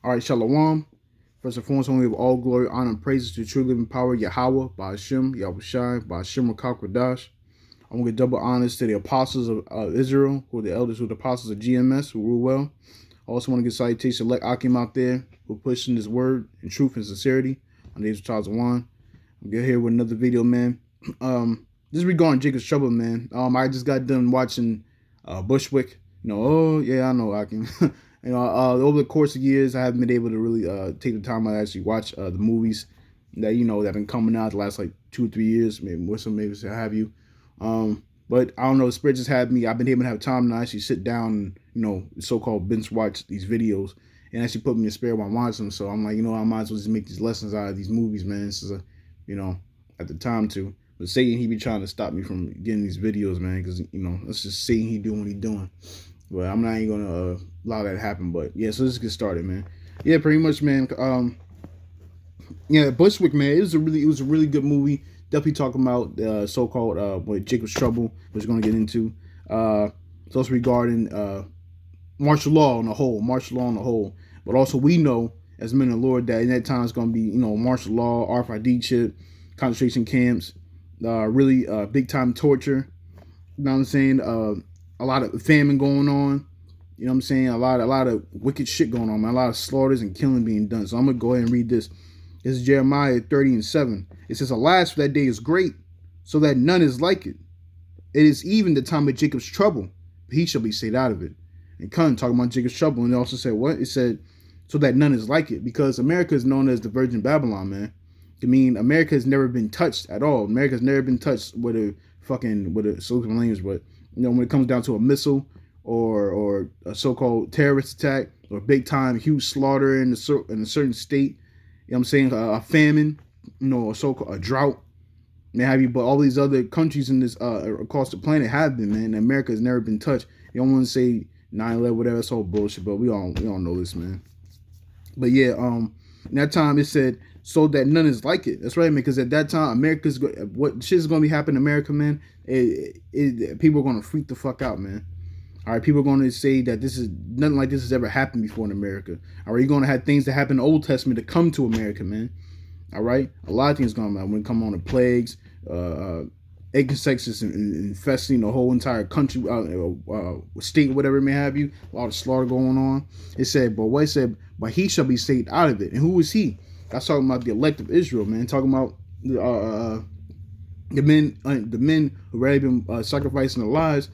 All right, Shalom. First and foremost, only of all glory, honor, and praises to true living power, Yahweh, Ba'ashem, Yahushai, Ba'ashem, Rakakwadash. I'm going to give double honors to the apostles of Israel, who are the elders, who are the apostles of GMS, who rule well. I also want to give salutation to Elect Akim out there, who are pushing this word in truth and sincerity. My name is Charles Awan. I'm here with another video, man. This is regarding Jacob's Trouble, man. I just got done watching Bushwick. Oh, yeah, I know, Akim. Over the course of years, I haven't been able to really take the time to actually watch the movies that that have been coming out the last like 2 or 3 years, maybe more, so maybe have you. But I don't know, the Spirit just had me. I've been able to have time to actually sit down and so-called binge watch these videos and actually put me in spirit while I'm watching them. So I'm like, I might as well just make these lessons out of these movies, man. This is at the time to. But Satan, he be trying to stop me from getting these videos, man, because that's just Satan. He doing what he doing. But I'm not even gonna allow that to happen. But yeah, so let's get started, man. Yeah, pretty much, man. Bushwick, man. It was a really good movie. Definitely talking about so-called what Jacob's Trouble, which we're gonna get into. It's also regarding martial law on the whole. But also we know as men of the Lord that in that time it's gonna be martial law, RFID chip, concentration camps, really big time torture. You know what I'm saying? A lot of famine going on. You know what I'm saying? A lot of wicked shit going on, man. A lot of slaughters and killing being done. So I'm gonna go ahead and read this. This is Jeremiah 30:7. It says, "Alas, for that day is great, so that none is like it. It is even the time of Jacob's trouble, but he shall be saved out of it." And Khan talking about Jacob's trouble, and it also said what? It said, "So that none is like it," because America is known as the Virgin Babylon, man. I mean, America has never been touched at all. America has never been touched with a silicon language, but when it comes down to a missile or a so-called terrorist attack or big time huge slaughter in a certain state, I'm saying a famine, a so-called a drought, may have you. But all these other countries in this across the planet have been, man. America has never been touched. You don't want to say 9/11, whatever. That's all bullshit, but we all know this, man. But yeah, in that time it said, "So that none is like it." That's right, man. Because at that time, what shit is gonna be happening in America, man. People are gonna freak the fuck out, man. All right, people are going to say that this is nothing like this has ever happened before in America. All right, you're going to have things that happen in the Old Testament to come to America, man. All right, a lot of things going on when it comes on the plagues, insects infesting the whole entire country, state, whatever it may have you. A lot of slaughter going on. It said, but he shall be saved out of it. And who is he? That's talking about the elect of Israel, man. Talking about the men who already been sacrificing their lives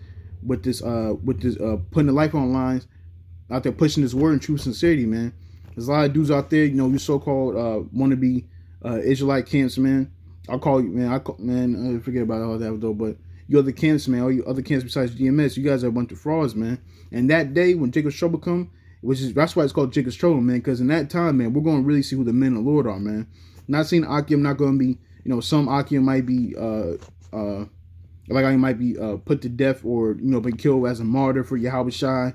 with this putting the life on lines out there, pushing this word in true sincerity, man. There's a lot of dudes out there, you so-called wannabe Israelite camps, man. I'll call you, man. I forget about all that though, but you other camps, man, all you other camps besides GMS, you guys are a bunch of frauds, man. And that day when Jacob's trouble come, that's why it's called Jacob's trouble, man. Because in that time, man, we're going to really see who the men of the Lord are, man. Not saying Akim not going to be, some Akim might be like I might be put to death or been killed as a martyr for Yahweh Shai,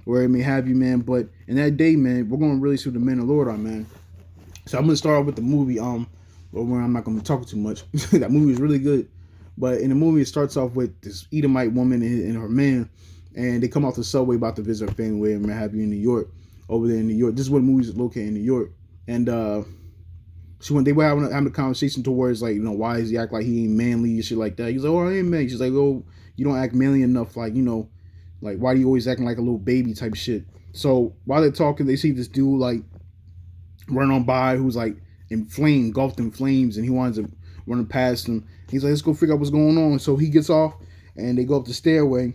where it may have you, man. But in that day, man, we're gonna really see who the men of the Lord are, man. So I'm gonna start off with the movie, where I'm not gonna talk too much. That movie is really good, but in the movie it starts off with this Edomite woman and her man, and they come off the subway about to visit her family and have you in New York, over there in New York. This is where the movie is located, in New York, and so when they were having a conversation towards like, why does he act like he ain't manly and shit like that? He's like, "Oh, I ain't manly." She's like, "Oh, you don't act manly enough. Like, like why do you always acting like a little baby type of shit?" So while they're talking, they see this dude like run on by who's like engulfed in flames, and he winds up running past him. He's like, "Let's go figure out what's going on." So he gets off, and they go up the stairway.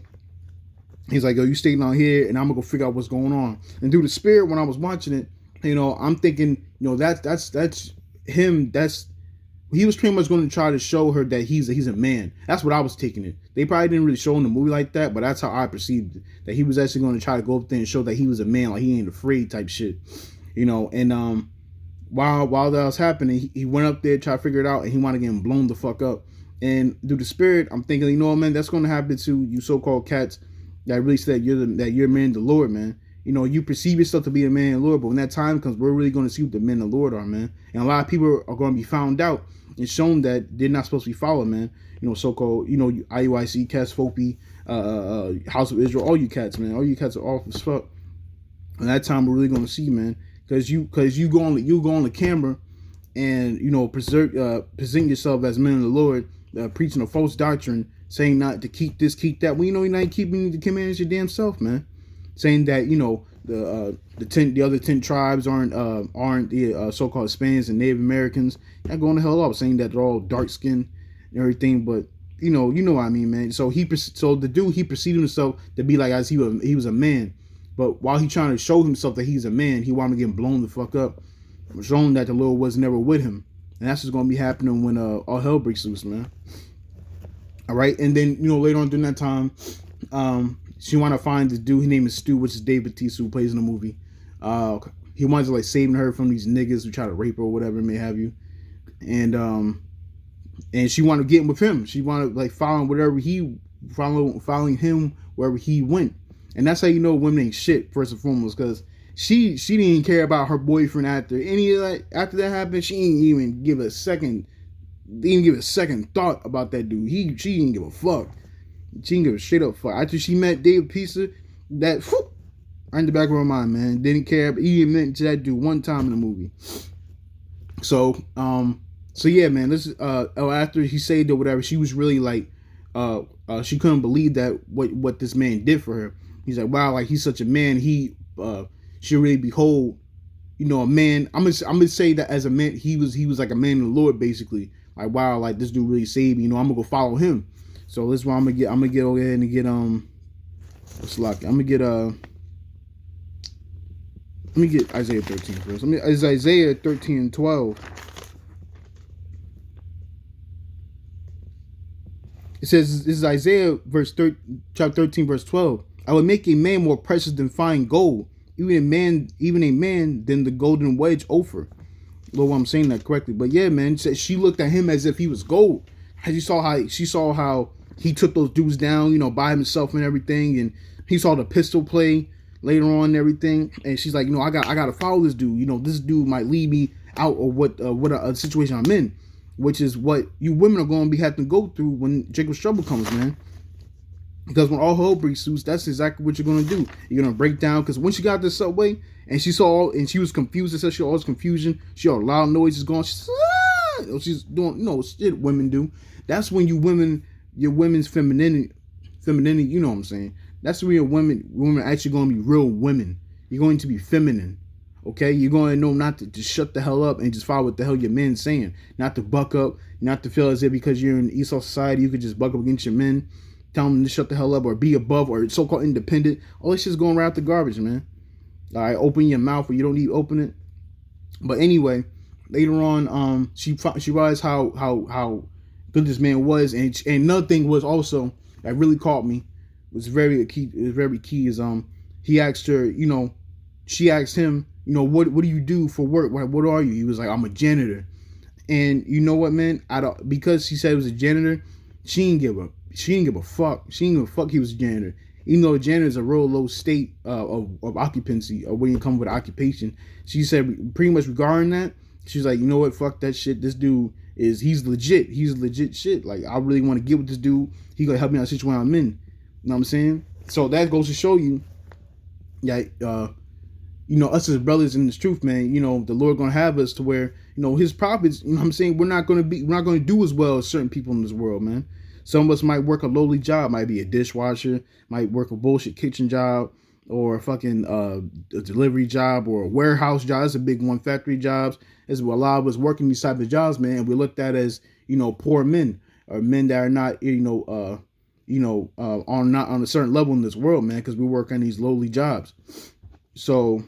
He's like, "Oh, you staying out here, and I'm gonna go figure out what's going on." And through the spirit, when I was watching it, I'm thinking, that's him. He was pretty much going to try to show her that he's a man. That's what I was taking it. They probably didn't really show in the movie like that, but that's how I perceived it. That he was actually going to try to go up there and show that he was a man, like he ain't afraid type shit, And while that was happening, he went up there, tried to figure it out, and he wanted to get blown the fuck up. And through the spirit, I'm thinking, man, that's going to happen to you so-called cats that really said that you're a man of the Lord, man. You perceive yourself to be a man of the Lord, but when that time comes, we're really going to see what the men of the Lord are, man. And a lot of people are going to be found out and shown that they're not supposed to be followed, man. So-called, IUIC, Cats, Fopi, House of Israel, all you cats, man. All you cats are off as fuck. And that time we're really going to see, man. because you go on the camera and present yourself as men of the Lord, preaching a false doctrine, saying not to keep this, keep that. Well, you're not keeping the commandments your damn self, man. Saying that the other 10 tribes aren't the so-called Hispanics and Native Americans. Not going to hell off, saying that they're all dark skinned and everything, but you know what I mean, man. So the dude, he perceived himself to be like as he was a man, but while he trying to show himself that he's a man, he wound up getting blown the fuck up, showing that the Lord was never with him, and that's what's gonna be happening when all hell breaks loose, man. All right, and then later on during that time, she want to find this dude. His name is Stu, which is Dave Bautista, who plays in the movie. He wants to like saving her from these niggas who try to rape her or whatever it may have you, and she wanted to get with him. She wanted like following him wherever he went, and that's how you know women ain't shit first and foremost, because she didn't even care about her boyfriend after after that happened. She didn't even give a second thought about that dude. She didn't give a fuck. She didn't give a straight up fuck. After she met Dave Bautista, that right in the back of her mind, man, didn't care. But he admitted to that dude one time in the movie. So yeah, man. This after he saved or whatever, she was really like, she couldn't believe that what this man did for her. He's like, wow, like he's such a man. He should really behold, a man. I'm gonna say that as a man, he was like a man in the Lord, basically. Like, wow, like this dude really saved me. I'm gonna go follow him. So this is why I'm gonna get over here and get what's like I'm gonna get let me get Isaiah 13 first. It's Isaiah 13 and 12. It says, this is Isaiah chapter 13, verse 12. I will make a man more precious than fine gold, even a man than the golden wedge Ophir. Well, I'm saying that correctly, but yeah, man. She looked at him as if he was gold. She saw how he took those dudes down, by himself and everything, and he saw the pistol play later on and everything, and she's like, I got to follow this dude. This dude might lead me out of what a situation I'm in, which is what you women are going to be having to go through when Jacob's trouble comes, man. Because when all hell breaks loose, that's exactly what you're going to do. You're going to break down, because when she got to the subway and she was confused, it said she had all this confusion, she had loud noises going, she's doing, shit women do. That's when your women's femininity, you know what I'm saying? That's when women are actually going to be real women. You're going to be feminine. Okay, you're going to know not to just shut the hell up and just follow what the hell your men's saying. Not to buck up, not to feel as if because you're in Esau society, you could just buck up against your men, tell them to shut the hell up or be above or so-called independent. All this shit's going right out the garbage, man. All right, open your mouth where you don't need to open it. But anyway, later on, she realized how good this man was, and another thing was also that really caught me was very key. It was very key is he asked her, she asked him, what do you do for work? What are you? He was like, I'm a janitor. And you know what, man? Because she said it was a janitor, she didn't give a fuck. She didn't give a fuck he was a janitor. Even though a janitor is a real low state of occupancy, or when you come with occupation. She said pretty much regarding that, she's like, you know what? Fuck that shit. This dude he's legit. He's legit shit. Like, I really want to get with this dude. He gonna help me out in the situation I'm in. You know what I'm saying? So that goes to show you, us as brothers in this truth, man, the Lord gonna have us to where, his prophets, what I'm saying, we're not gonna do as well as certain people in this world, man. Some of us might work a lowly job, might be a dishwasher, might work a bullshit kitchen job, or a fucking a delivery job, or a warehouse job. That's a big one. Factory jobs. Is what a lot of us working these type of jobs, man. And we're looked at as, poor men, or men that are not, on not on a certain level in this world, man, because we work on these lowly jobs. So,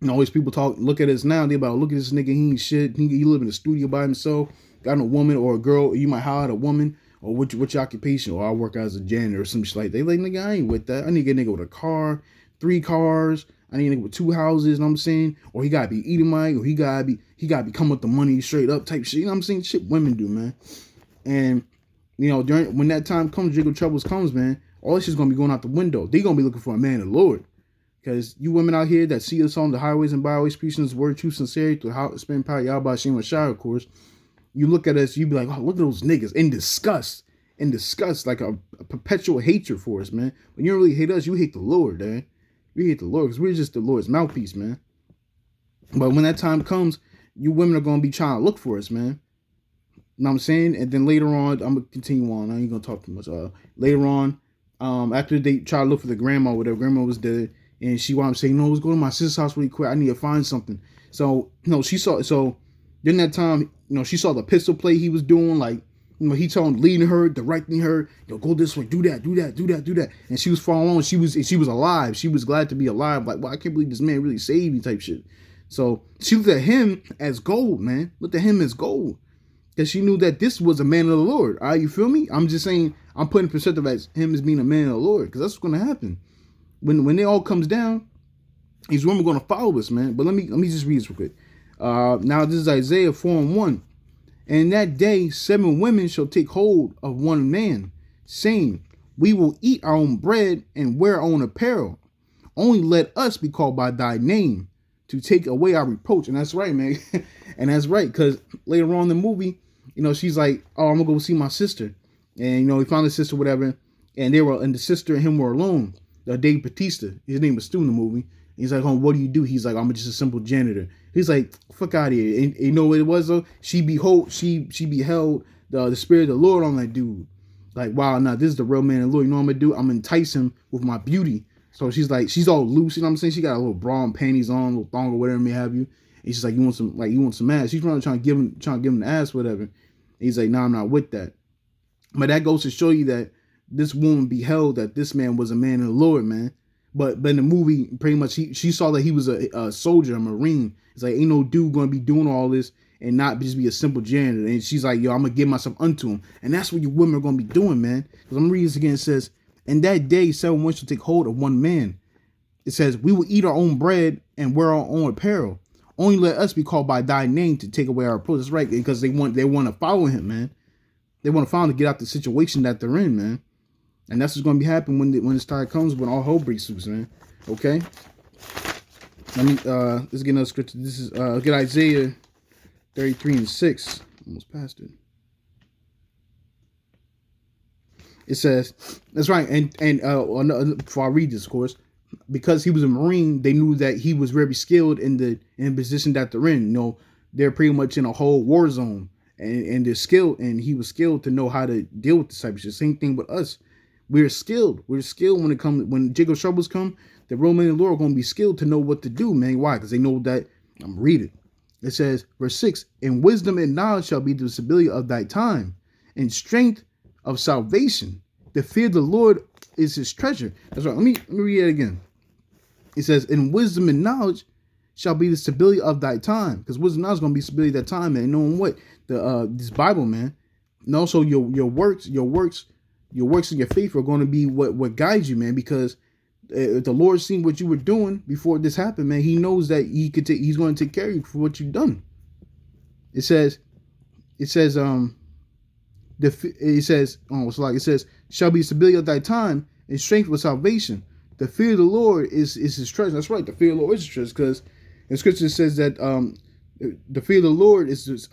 always people look at us now, they about, look at this nigga, he ain't shit. He live in a studio by himself, got a woman or a girl. You might hire a woman, or what's your occupation? Or I work as a janitor or some shit like that. They like, nigga, I ain't with that. I need to get a nigga with a car, 3 cars. I need a nigga with 2 houses, you know what I'm saying? Or he gotta be Edomite, or he gotta be come with the money straight up type shit. You know what I'm saying? Shit women do, man. And when that time comes, Jacob Troubles comes, man, all this shit's gonna be going out the window. They gonna be looking for a man of the Lord. Because you women out here that see us on the highways and byways preaching this word, true sincerity, through how spend power, y'all by Shema Shai, of course. You look at us, you be like, oh, look at those niggas in disgust, like a perpetual hatred for us, man. When you don't really hate us, you hate the Lord, man. We hate the Lord because we're just the Lord's mouthpiece, man. But when that time comes, you women are gonna be trying to look for us, man. You know what I'm saying? And then later on, I'm gonna continue on. I ain't gonna talk too much. Later on, after they try to look for the grandma, whatever, grandma was dead, and she wound up saying, "No, let's go to my sister's house really quick. I need to find something." So, she saw. So during that time, she saw the pistol play he was doing, like, he told him, leading her, directing her, go this way, do that, do that, do that, do that. And she was following on. She was alive. She was glad to be alive. Like, well, I can't believe this man really saved me, type shit. So she looked at him as gold, man. Looked at him as gold. Because she knew that this was a man of the Lord. All right, you feel me? I'm just saying, I'm putting perspective as him as being a man of the Lord. Because that's what's going to happen. When it all comes down, these women are going to follow us, man. But let me just read this real quick. Now this is Isaiah 4:1. And in that day, 7 women shall take hold of one man, saying, we will eat our own bread and wear our own apparel. Only let us be called by thy name to take away our reproach. And that's right, man. And that's right, because later on in the movie, she's like, oh, I'm going to go see my sister. And, he found his sister, whatever. And the sister and him were alone. Dave Bautista, his name was Stu in the movie. He's like, oh, what do you do? He's like, I'm just a simple janitor. He's like, fuck out of here. And you know what it was, though? She beheld the spirit of the Lord on that dude. Like, wow, now this is the real man of the Lord. You know what I'm going to do? I'm going to entice him with my beauty. So she's like, she's all loose, you know what I'm saying? She got a little bra and panties on, a little thong or whatever may have you. And she's like, you want some ass? She's trying to give him the ass, whatever. And he's like, no, I'm not with that. But that goes to show you that this woman beheld that this man was a man of the Lord, man. But in the movie, pretty much, she saw that he was a soldier, a Marine. It's like, ain't no dude going to be doing all this and not just be a simple janitor. And she's like, yo, I'm going to give myself unto him. And that's what you women are going to be doing, man. Because I'm reading this again. It says, in that day, 7 women shall take hold of one man. It says, we will eat our own bread and wear our own apparel. Only let us be called by thy name to take away our reproach. That's right, because they want to follow him, man. They want to follow him to get out the situation that they're in, man. And that's what's going to be happening when this time comes, when all hell breaks loose, man. Okay? Let's get another scripture. This is, get Isaiah 33:6. Almost past it. It says, that's right, and before I read this, of course, because he was a Marine, they knew that he was very skilled in the position that they're in. They're pretty much in a whole war zone, and they're skilled, and he was skilled to know how to deal with this type of shit. Same thing with us. We're skilled. We're skilled when Jacob's troubles come. The real men of the Lord are going to be skilled to know what to do, man. Why? Because they know that. I'm gonna read it. It says, verse 6, and wisdom and knowledge shall be the stability of thy time, and strength of salvation. The fear of the Lord is his treasure. That's right. Let me read it again. It says, in wisdom and knowledge shall be the stability of thy time. Because wisdom and knowledge is going to be stability of that time, man. Knowing what? This Bible, man. And also your works and your faith are going to be what guides you, man. Because if the Lord seen what you were doing before this happened, man, he knows that he's going to take care of you for what you've done. It says, shall be stability of thy time and strength with salvation. The fear of the Lord is his treasure. That's right. The fear of the Lord is his treasure, because the scripture says that the fear of the Lord is this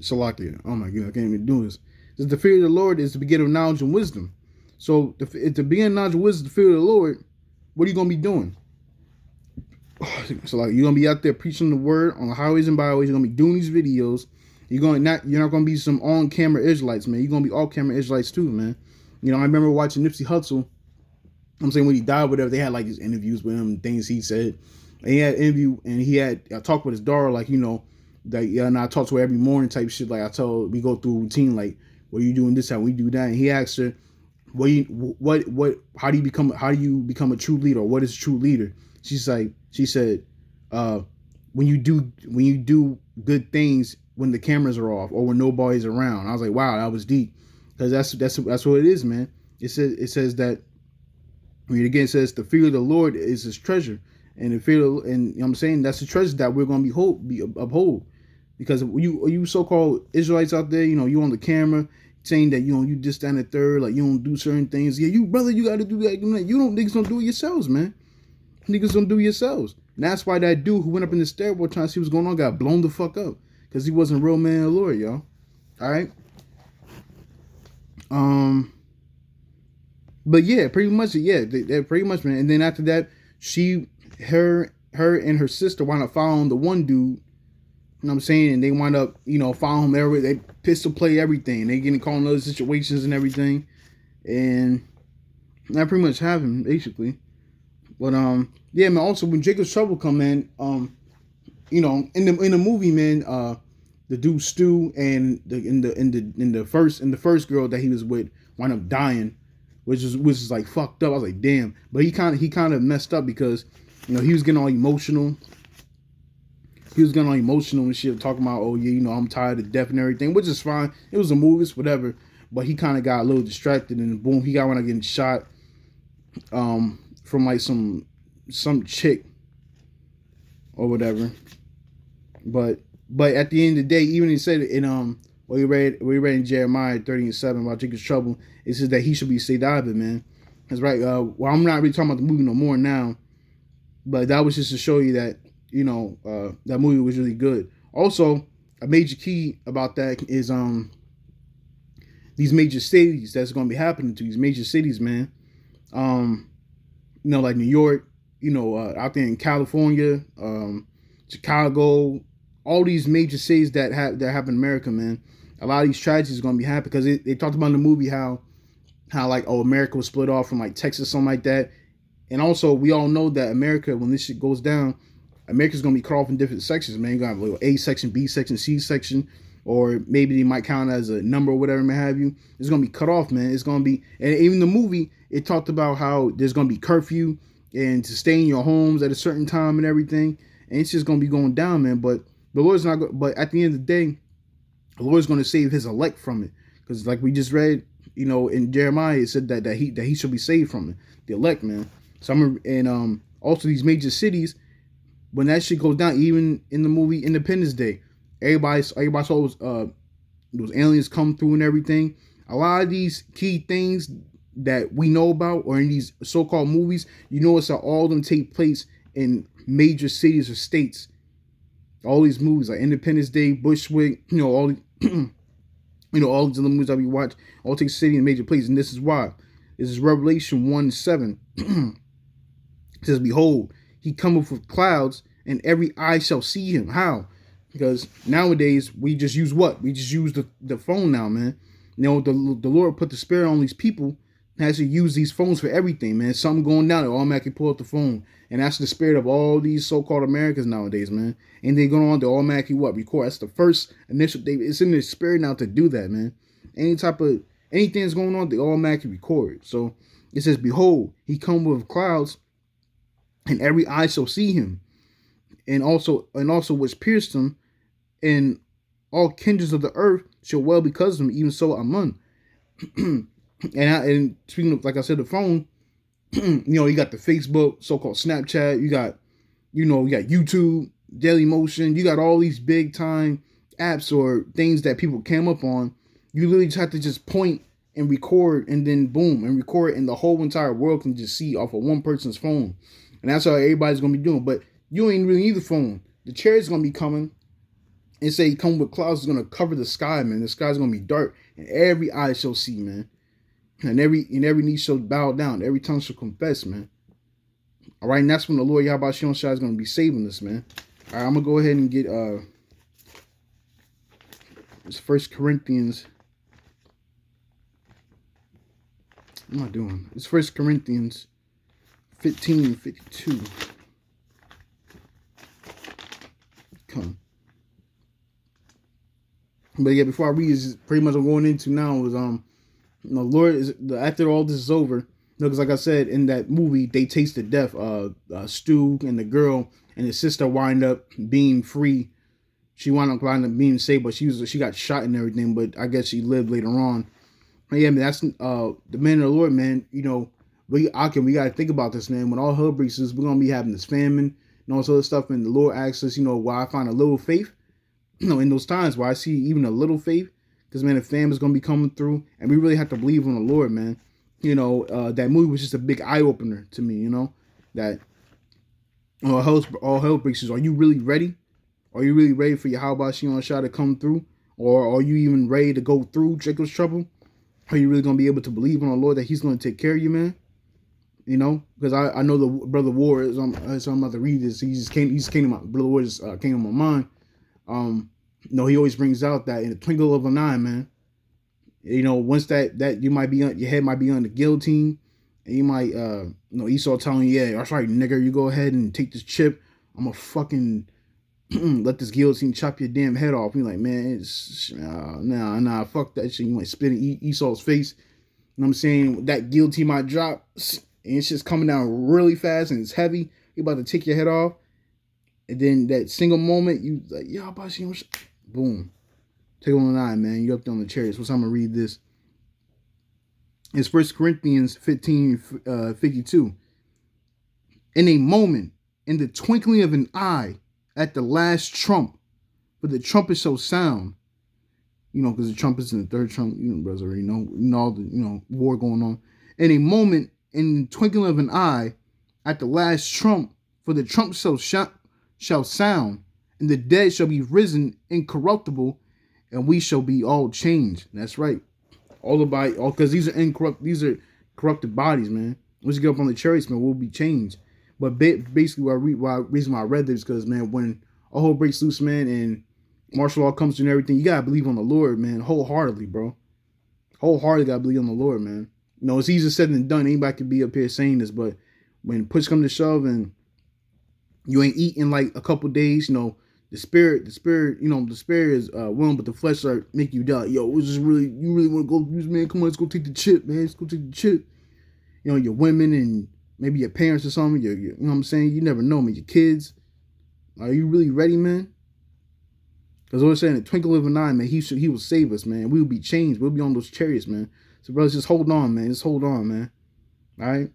Salakia. Oh my God, I can't even do this. The fear of the Lord is the beginning of knowledge and wisdom. So if the beginning of knowledge and wisdom, the fear of the Lord, what are you gonna be doing? So like, you're gonna be out there preaching the word on the highways and byways. You're gonna be doing these videos. You're not gonna be some on-camera Israelites, man. You're gonna be all-camera Israelites too, man. I remember watching Nipsey Hussle. I'm saying when he died, whatever, they had like these interviews with him, things he said. And he had an interview, and he had I talked with his daughter, like, that, and I talk to her every morning type shit. Like, we go through a routine, like, what are you doing this time? We do that. And he asked her, how do you become a true leader? Or what is a true leader? She said, when you do good things when the cameras are off or when nobody's around. I was like, wow, that was deep. Because that's what it is, man. It says that, it says the fear of the Lord is his treasure. And the fear of, and you know what I'm saying, that's the treasure that we're going to uphold. Because you so-called Israelites out there, you on the camera saying that you just stand at third, like you don't do certain things. Yeah, you got to do that. Niggas don't do it yourselves, man. Niggas don't do it yourselves. And that's why that dude who went up in the stairwell trying to see what's going on got blown the fuck up. Because he wasn't a real man of the Lord, y'all. All right. But yeah, pretty much, man. And then after that, her and her sister wind up following the one dude. You know what I'm saying? And they wind up, following him everywhere. They pistol play everything. They getting caught in other situations and everything. And that pretty much happened, basically. But yeah, man. Also, when Jacob's Trouble come in, in the movie, man, the dude Stu and in the first girl that he was with wound up dying, which is like fucked up. I was like, damn. But he kind of messed up because he was getting all emotional. He was getting all emotional and shit, talking about, oh yeah, I'm tired of death and everything, which is fine. It was a movie, it's whatever. But he kind of got a little distracted, and boom, he got one getting shot from like some chick or whatever. But at the end of the day, even he said it in what we read in Jeremiah 30:7 about Jacob's Trouble, it says that he should be saved out of it, man. That's right. Well, I'm not really talking about the movie no more now, but that was just to show you that that movie was really good. Also, a major key about that is these major cities that's going to be happening to these major cities, man. Like New York, out there in California, Chicago, all these major cities that happen in America, man. A lot of these tragedies are going to be happening because they talked about in the movie how like, America was split off from like Texas, something like that. And also, we all know that America, when this shit goes down, America's going to be cut off in different sections, man. You're going to have a section, B section, C section, or maybe they might count as a number or whatever may have you. It's going to be cut off, man. It's going to be, and even the movie, it talked about how there's going to be curfew and to stay in your homes at a certain time and everything. And it's just going to be going down, man. But the Lord's not, but at the end of the day, the Lord's going to save his elect from it. Because like we just read, in Jeremiah, it said that he should be saved from it. The elect, man. So also these major cities, when that shit goes down, even in the movie Independence Day, everybody saw those aliens come through and everything. A lot of these key things that we know about, or in these so-called movies, it's that all of them take place in major cities or states. All these movies like Independence Day, Bushwick, all all these other movies that we watch, all take city in major places, and this is why. This is Revelation 1:7. It says, "Behold, he cometh with clouds, and every eye shall see him." How? Because nowadays we just use what? We just use the phone now, man. The Lord put the spirit on these people has to use these phones for everything, man. Something going down, they automatically pull up the phone. And that's the spirit of all these so-called Americans nowadays, man. And they go on to automatically what? Record. That's the first initial. It's in their spirit now to do that, man. Anything that's going on, they automatically record. So it says, "Behold, he come with clouds, and every eye shall see him, and also which pierced him, and all kindreds of the earth shall well because of him, even so Amen." And speaking of, like I said, the phone, you got the Facebook, so-called Snapchat, you got YouTube, Daily Motion, you got all these big time apps or things that people came up on. You literally just have to just point and record, and then boom, and record, and the whole entire world can just see off of one person's phone. And that's how everybody's gonna be doing. But you ain't really need the phone. The chariot's gonna be coming and say, "Come with clouds," is gonna cover the sky, man. The sky's gonna be dark, and every eye shall see, man. And every knee shall bow down, every tongue shall confess, man. All right, and that's when the Lord Yahweh Shai is going to be saving us, man. All right, I'm going to go ahead and get it's 1 Corinthians. What am I doing? It's 1 Corinthians 15:52. Come. But yeah, before I read, this pretty much I'm going into now was Lord is after all this is over, because like I said in that movie, they tasted death. Stu and the girl and his sister wind up being free. She wound up being saved, but she got shot and everything. But I guess she lived later on. But yeah, man, that's the man of the Lord, man. We got to think about this, man. When all hell breaks loose, we're gonna be having this famine and all this other stuff. And the Lord asks us, why I find a little faith, in those times where I see even a little faith. Because, man, the famine's going to be coming through. And we really have to believe on the Lord, man. That movie was just a big eye-opener to me, that all hell breaks loose. Are you really ready? Are you really ready for Yahweh Shai to come through? Or are you even ready to go through Jacob's trouble? Are you really going to be able to believe on the Lord that he's going to take care of you, man? You know, because I know the Brother War is so I'm about to read this. He just came to my Brother War just came to my mind. He always brings out that in the twinkle of an eye, man. Once that you might be on your head might be on the guillotine, and you might Esau telling you, yeah, that's right, nigga, you go ahead and take this chip. I'm gonna fucking let this guillotine chop your damn head off. You're like, man, nah, fuck that shit. You might spit in Esau's face. You know what I'm saying? That guillotine might drop, and it's just coming down really fast, and it's heavy. You about to take your head off, and then that single moment, you like, yeah, boom, take on the eye, man. You up there on the chariots. What's I'm gonna read this? It's 1 Corinthians 15:52. In a moment, in the twinkling of an eye, at the last trump, for the trumpet shall sound. Because the trumpet's in the third trump. Brothers already know. All the war going on. In a moment, in the twinkling of an eye, at the last trump, for the trumpet shall sound, and the dead shall be risen incorruptible, and we shall be all changed. That's right. Because these are corrupted bodies, man. Once you get up on the chariots, man, we'll be changed. But basically, reason why I read this is because, man, when a whole breaks loose, man, and martial law comes to and everything, you gotta believe on the Lord, man, wholeheartedly, bro. Wholeheartedly gotta believe on the Lord, man. It's easier said than done. Anybody could be up here saying this, but when push comes to shove and you ain't eating like a couple days, the spirit is willing, but the flesh start make you die. Yo, you really want to go, man? Come on, let's go take the chip, man. Let's go take the chip. Your women and maybe your parents or something. You know what I'm saying? You never know, man. Your kids. Are you really ready, man? Because I was saying, the twinkle of an eye, man, he will save us, man. We will be changed. We'll be on those chariots, man. So, brothers, just hold on, man. Just hold on, man. All right?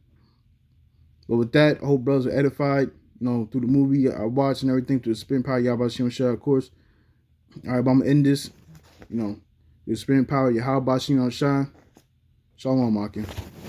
But with that, I hope brothers are edified, through the movie I watched and everything, through the Spirit Power, Yahweh Shem Shah, of course. All right, but I'm going to end this, the Spirit Power, Yahweh Shem Shah. Shalom, Makin.